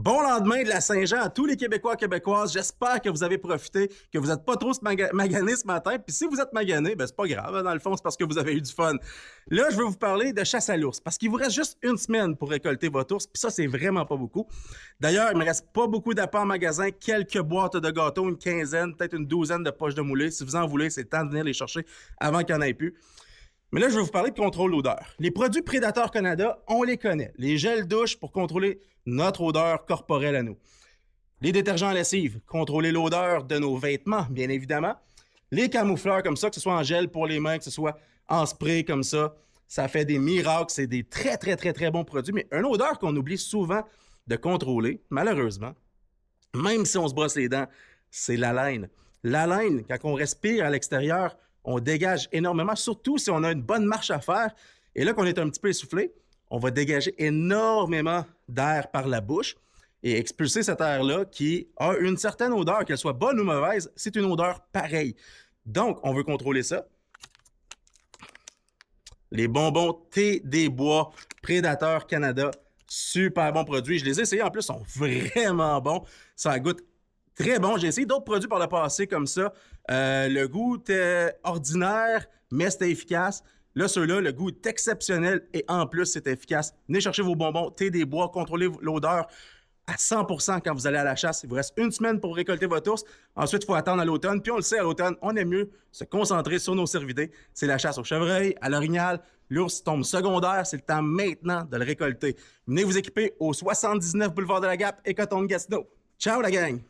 Bon lendemain de la Saint-Jean à tous les Québécois et Québécoises. J'espère que vous avez profité, que vous n'êtes pas trop maganés ce matin. Puis si vous êtes maganés, ben c'est pas grave. Dans le fond, c'est parce que vous avez eu du fun. Là, je vais vous parler de chasse à l'ours parce qu'il vous reste juste une semaine pour récolter votre ours. Puis ça, c'est vraiment pas beaucoup. D'ailleurs, il me reste pas beaucoup d'appâts en magasin. Quelques boîtes de gâteaux, une quinzaine, peut-être une douzaine de poches de moulées. Si vous en voulez, c'est le temps de venir les chercher avant qu'il n'y en ait plus. Mais là, je vais vous parler de contrôle d'odeur. Les produits Prédateur Canada, on les connaît. Les gels douche pour contrôler notre odeur corporelle à nous. Les détergents à lessive, contrôler l'odeur de nos vêtements, bien évidemment. Les camoufleurs comme ça, que ce soit en gel pour les mains, que ce soit en spray comme ça fait des miracles. C'est des très, très, très, très bons produits. Mais une odeur qu'on oublie souvent de contrôler, malheureusement, même si on se brosse les dents, c'est l'haleine. L'haleine, quand on respire à l'extérieur, on dégage énormément, surtout si on a une bonne marche à faire. Et là qu'on est un petit peu essoufflé, on va dégager énormément d'air par la bouche et expulser cet air-là qui a une certaine odeur, qu'elle soit bonne ou mauvaise, c'est une odeur pareille. Donc, on veut contrôler ça. Les bonbons Thé des Bois Prédateur Canada, super bons produits. Je les ai essayés en plus, sont vraiment bons. Ça goûte très bon. J'ai essayé d'autres produits par le passé comme ça. Le goût était ordinaire, mais c'était efficace. Là, ceux-là, le goût est exceptionnel et en plus, c'est efficace. Venez chercher vos bonbons Thé des Bois, contrôlez l'odeur à 100% quand vous allez à la chasse. Il vous reste une semaine pour récolter votre ours. Ensuite, il faut attendre à l'automne. Puis on le sait, à l'automne, on aime mieux se concentrer sur nos cervidés. C'est la chasse au chevreuil, à l'orignal. L'ours tombe secondaire. C'est le temps maintenant de le récolter. Venez vous équiper au 79 boulevard de la Gap, Écoton-Gatineau. Ciao la gang!